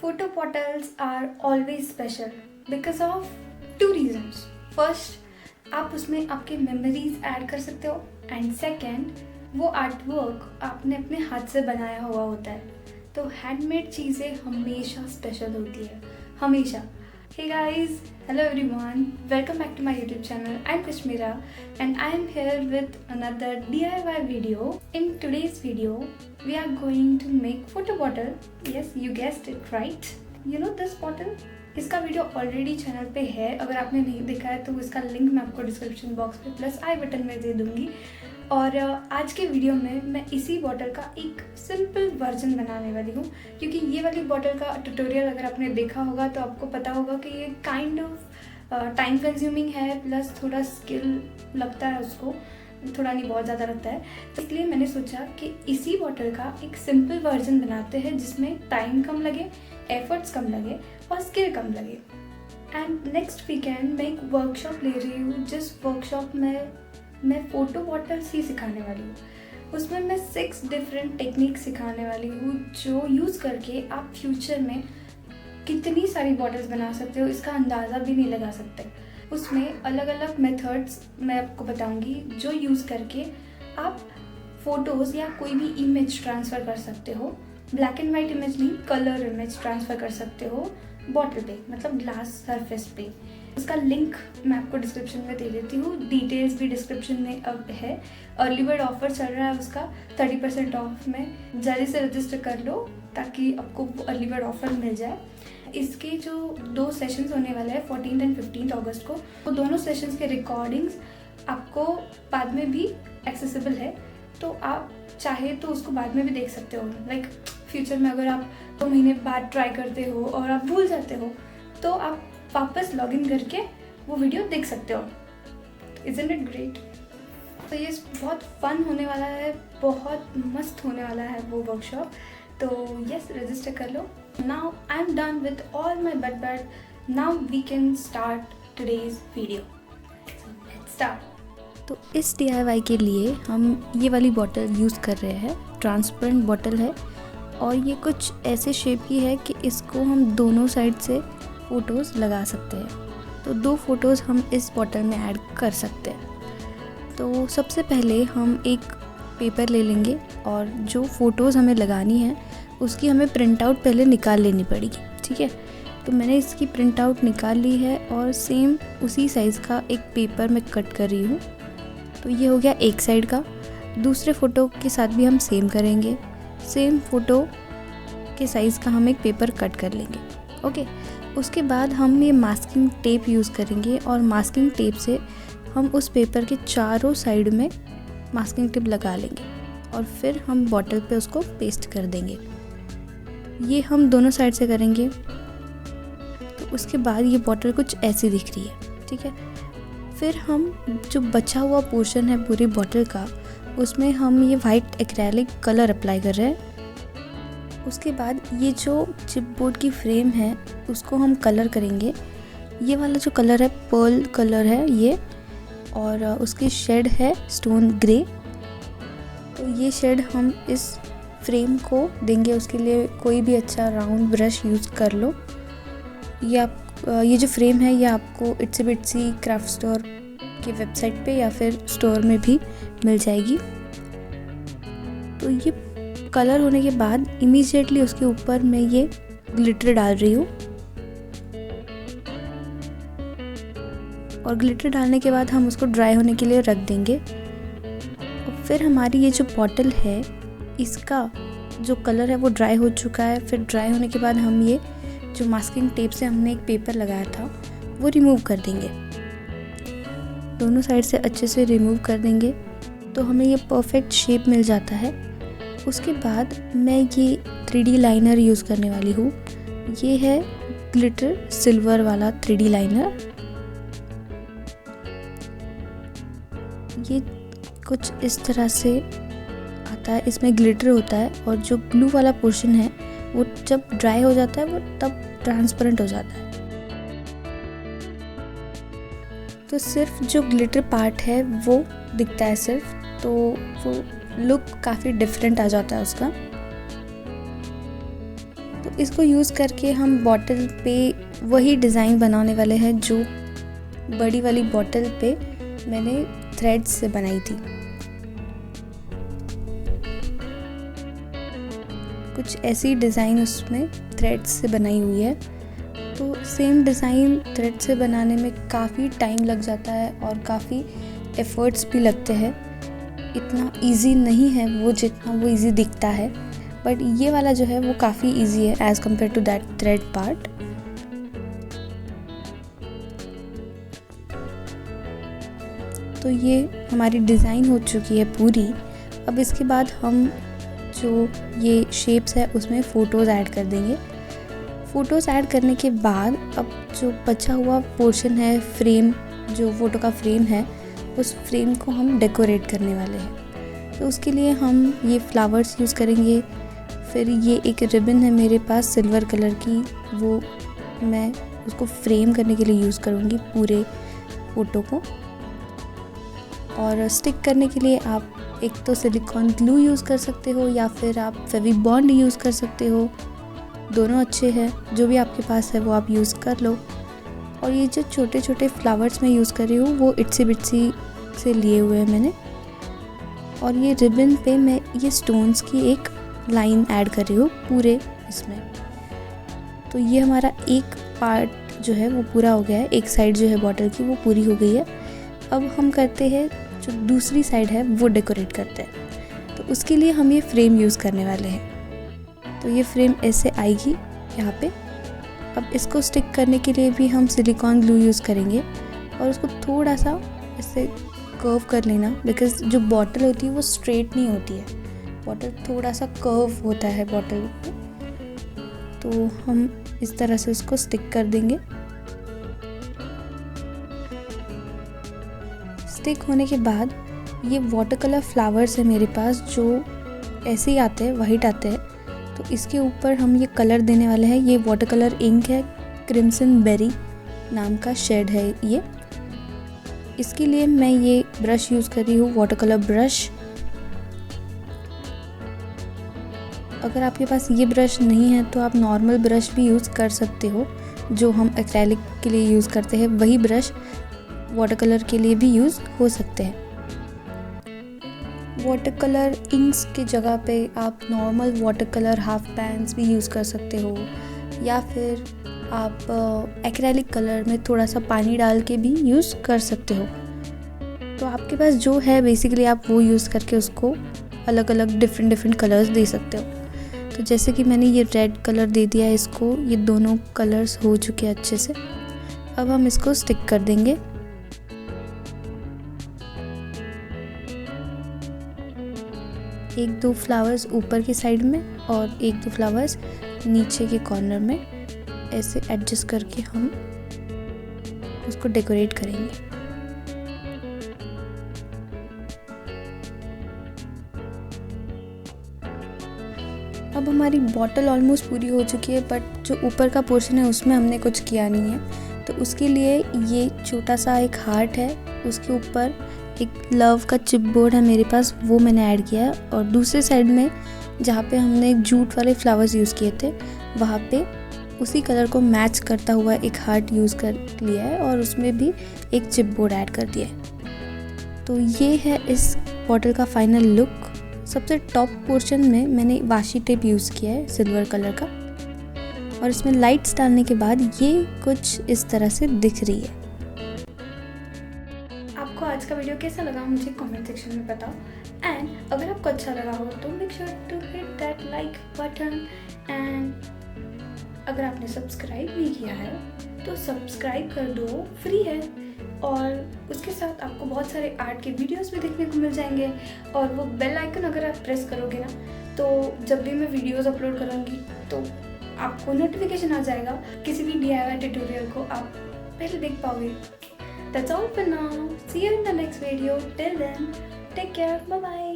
Photo portals are always special because of two reasons. First, आप उसमें आपके memories add कर सकते हो एंड सेकेंड, वो आर्टवर्क आपने अपने हाथ से बनाया हुआ होता है. तो हैंडमेड चीज़ें हमेशा स्पेशल होती है, हमेशा. Hey guys, hello everyone, welcome back to my YouTube channel. I'm Kashmira and I am here with another DIY video. In today's video, we are going to make photo bottle. Yes, you guessed it right. You know this bottle? इसका video already channel पे है. अगर आपने नहीं देखा है तो इसका लिंक मैं आपको डिस्क्रिप्शन बॉक्स पे प्लस आई बटन में दे दूँगी. और आज के वीडियो में मैं इसी बॉटल का एक सिंपल वर्जन बनाने वाली हूँ, क्योंकि ये वाली बॉटल का ट्यूटोरियल अगर आपने देखा होगा तो आपको पता होगा कि ये काइंड ऑफ टाइम कंज्यूमिंग है, प्लस थोड़ा स्किल लगता है उसको, थोड़ा नहीं बहुत ज़्यादा लगता है. तो इसलिए मैंने सोचा कि इसी बॉटल का एक सिंपल वर्जन बनाते हैं जिसमें टाइम कम लगे, एफर्ट्स कम लगे और स्किल कम लगे. एंड नेक्स्ट वीकेंड मैं एक वर्कशॉप ले रही हूँ, जिस वर्कशॉप में मैं फ़ोटो बॉटल्स ही सिखाने वाली हूँ. उसमें मैं 6 डिफरेंट टेक्निक सिखाने वाली हूँ जो यूज़ करके आप फ्यूचर में कितनी सारी बॉटल्स बना सकते हो इसका अंदाज़ा भी नहीं लगा सकते. उसमें अलग अलग मेथड्स मैं आपको बताऊँगी जो यूज़ करके आप फ़ोटोज़ या कोई भी इमेज ट्रांसफ़र कर सकते हो. ब्लैक एंड वाइट इमेज नहीं, कलर इमेज ट्रांसफ़र कर सकते हो बॉटल पे, मतलब ग्लास सरफेस पे. उसका लिंक मैं आपको डिस्क्रिप्शन में दे देती हूँ, डिटेल्स भी डिस्क्रिप्शन में अब है. अर्ली बर्ड ऑफर चल रहा है उसका 30% ऑफ में. जल्दी से रजिस्टर कर लो ताकि आपको अर्ली बर्ड ऑफर मिल जाए. इसके जो 2 सेशंस होने वाले हैं 14 एंड 15 अगस्त को, वो दोनों सेशंस के रिकॉर्डिंग्स आपको बाद में भी एक्सेसिबल है, तो आप चाहे तो उसको बाद में भी देख सकते हो. लाइक फ्यूचर में अगर आप 2 महीने बाद ट्राई करते हो और आप भूल जाते हो तो आप वापस लॉगिन करके वो वीडियो देख सकते हो. Isn't it great? तो ये बहुत फन होने वाला है, बहुत मस्त होने वाला है वो वर्कशॉप. तो यस, रजिस्टर कर लो. Now I am done with all my but now we can start today's video. Let's start. तो इस DIY के लिए हम ये वाली बॉटल यूज़ कर रहे हैं. ट्रांसपेरेंट बॉटल है और ये कुछ ऐसे शेप की है कि इसको हम दोनों साइड से फ़ोटोज़ लगा सकते हैं. तो 2 फ़ोटोज़ हम इस बॉटल में ऐड कर सकते हैं. तो सबसे पहले हम एक पेपर ले लेंगे और जो फ़ोटोज़ हमें लगानी है उसकी हमें प्रिंट आउट पहले निकाल लेनी पड़ेगी. ठीक है, तो मैंने इसकी प्रिंट आउट निकाल ली है और सेम उसी साइज़ का एक पेपर मैं कट कर रही हूँ. तो ये हो गया एक साइड का. दूसरे फ़ोटो के साथ भी हम सेम करेंगे. सेम फ़ोटो के साइज़ का हम एक पेपर कट कर लेंगे. ओके, उसके बाद हम ये मास्किंग टेप यूज़ करेंगे और मास्किंग टेप से हम उस पेपर के चारों साइड में मास्किंग टेप लगा लेंगे और फिर हम बॉटल पे उसको पेस्ट कर देंगे. ये हम दोनों साइड से करेंगे. तो उसके बाद ये बॉटल कुछ ऐसी दिख रही है. ठीक है, फिर हम जो बचा हुआ पोर्शन है पूरी बॉटल का, उसमें हम ये वाइट एक्रेलिक कलर अप्लाई कर रहे हैं. उसके बाद ये जो चिपबोर्ड की फ्रेम है उसको हम कलर करेंगे. ये वाला जो कलर है पर्ल कलर है ये, और उसकी शेड है स्टोन ग्रे. तो ये शेड हम इस फ्रेम को देंगे. उसके लिए कोई भी अच्छा राउंड ब्रश यूज़ कर लो. ये जो फ्रेम है ये आपको इट्सी बिट्सी क्राफ्ट स्टोर की वेबसाइट पे या फिर स्टोर में भी मिल जाएगी. तो ये कलर होने के बाद इमीडिएटली उसके ऊपर मैं ये ग्लिटर डाल रही हूँ. और ग्लिटर डालने के बाद हम उसको ड्राई होने के लिए रख देंगे. और फिर हमारी ये जो बॉटल है इसका जो कलर है वो ड्राई हो चुका है. फिर ड्राई होने के बाद हम ये जो मास्किंग टेप से हमने एक पेपर लगाया था वो रिमूव कर देंगे. दोनों साइड से अच्छे से रिमूव कर देंगे तो हमें ये परफेक्ट शेप मिल जाता है. उसके बाद मैं ये 3D लाइनर यूज़ करने वाली हूँ. ये है ग्लिटर सिल्वर वाला 3D लाइनर. ये कुछ इस तरह से आता है. इसमें ग्लिटर होता है और जो ब्लू वाला पोर्शन है वो जब ड्राई हो जाता है वो तब ट्रांसपेरेंट हो जाता है. तो सिर्फ जो ग्लिटर पार्ट है वो दिखता है सिर्फ, तो वो लुक काफ़ी डिफरेंट आ जाता है उसका. तो इसको यूज़ करके हम बॉटल पे वही डिज़ाइन बनाने वाले हैं जो बड़ी वाली बॉटल पे मैंने थ्रेड्स से बनाई थी। कुछ ऐसी डिज़ाइन उसमें थ्रेड्स से बनाई हुई है। तो सेम डिज़ाइन थ्रेड से बनाने में काफ़ी टाइम लग जाता है और काफ़ी एफ़र्ट्स भी लगते हैं। इतना इजी नहीं है वो जितना वो इजी दिखता है, बट ये वाला जो है वो काफ़ी इजी है as compare to that thread part. तो ये हमारी डिज़ाइन हो चुकी है पूरी। अब इसके बाद हम जो ये शेप्स है उसमें फ़ोटोज़ ऐड कर देंगे। फ़ोटोज़ ऐड करने के बाद अब जो बचा हुआ पोर्शन है, फ्रेम, जो फ़ोटो का फ्रेम है, उस फ्रेम को हम डेकोरेट करने वाले हैं। तो उसके लिए हम ये फ्लावर्स यूज़ करेंगे। फिर ये एक रिबन है मेरे पास सिल्वर कलर की, वो मैं उसको फ्रेम करने के लिए यूज़ करूँगी पूरे फ़ोटो को। और स्टिक करने के लिए आप एक तो सिलिकॉन ग्लू यूज़ कर सकते हो या फिर आप फेविबॉन्ड यूज़ कर सकते हो। दोनों अच्छे हैं, जो भी आपके पास है वो आप यूज़ कर लो। और ये जो छोटे छोटे फ्लावर्स मैं यूज़ कर रही हूँ वो इट्सी बिट्सी से लिए हुए हैं मैंने। और ये रिबन पे मैं ये स्टोन्स की एक लाइन ऐड कर रही हूँ पूरे इसमें। तो ये हमारा एक पार्ट जो है वो पूरा हो गया है, एक साइड जो है बॉटल की वो पूरी हो गई है। अब हम करते हैं जो दूसरी साइड है वो डेकोरेट करते हैं। तो उसके लिए हम ये फ्रेम यूज़ करने वाले हैं। तो ये फ्रेम ऐसे आएगी यहाँ पे। अब इसको स्टिक करने के लिए भी हम सिलिकॉन ग्लू यूज़ करेंगे और उसको थोड़ा सा ऐसे कर्व कर लेना, बिकॉज़ जो बॉटल होती है वो स्ट्रेट नहीं होती है, बॉटल थोड़ा सा कर्व होता है बॉटल पे। तो हम इस तरह से उसको स्टिक कर देंगे। स्टिक होने के बाद ये वाटर कलर फ्लावर्स है मेरे पास जो ऐसे ही आते हैं, वाइट आते हैं। तो इसके ऊपर हम ये कलर देने वाले हैं। ये वाटर कलर इंक है, क्रिम्सन बेरी नाम का शेड है ये। इसके लिए मैं ये ब्रश यूज़ कर रही हूँ, वाटर कलर ब्रश। अगर आपके पास ये ब्रश नहीं है तो आप नॉर्मल ब्रश भी यूज़ कर सकते हो, जो हम एक्रेलिक के लिए यूज़ करते हैं वही ब्रश वाटर कलर के लिए भी यूज़ हो सकते हैं। वाटर कलर इंक्स की जगह पे आप normal water colour half pens भी यूज़ कर सकते हो, या फिर आप एक्रेलिक कलर में थोड़ा सा पानी डाल के भी यूज़ कर सकते हो। तो आपके पास जो है बेसिकली आप वो यूज़ करके उसको अलग अलग डिफरेंट कलर्स दे सकते हो। तो जैसे कि मैंने ये रेड कलर दे दिया है इसको, ये दोनों कलर्स हो चुके हैं अच्छे से। अब हम इसको स्टिक कर देंगे। एक दो फ्लावर्स ऊपर की साइड में और एक दो फ्लावर्स नीचे के कॉर्नर में, ऐसे एडजस्ट करके हम उसको डेकोरेट करेंगे। अब हमारी बॉटल ऑलमोस्ट पूरी हो चुकी है, बट जो ऊपर का पोर्शन है उसमें हमने कुछ किया नहीं है। तो उसके लिए ये छोटा सा एक हार्ट है, उसके ऊपर एक लव का चिपबोर्ड है मेरे पास, वो मैंने ऐड किया है। और दूसरे साइड में जहाँ पे हमने जूट वाले फ्लावर्स यूज़ किए थे वहाँ पे उसी कलर को मैच करता हुआ एक हार्ट यूज़ कर लिया है और उसमें भी एक चिपबोर्ड ऐड कर दिया है। तो ये है इस बॉटल का फाइनल लुक। सबसे टॉप पोर्शन में मैंने वाशी टेप यूज़ किया है सिल्वर कलर का, और इसमें लाइट्स डालने के बाद ये कुछ इस तरह से दिख रही है। आपको आज का वीडियो कैसा लगा मुझे कमेंट सेक्शन में बताओ। एंड अगर आपको अच्छा लगा हो तो make sure to hit that like button. And अगर आपने सब्सक्राइब नहीं किया है तो सब्सक्राइब कर दो, फ्री है। और उसके साथ आपको बहुत सारे आर्ट के वीडियोस भी देखने को मिल जाएंगे। और वो बेल आइकन अगर आप प्रेस करोगे ना तो जब भी मैं वीडियोस अपलोड करूँगी तो आपको नोटिफिकेशन आ जाएगा। किसी भी DIY ट्यूटोरियल को आप पहले देख पाओगे। That's all for now. See you in the next video. Till then, take care. Bye bye.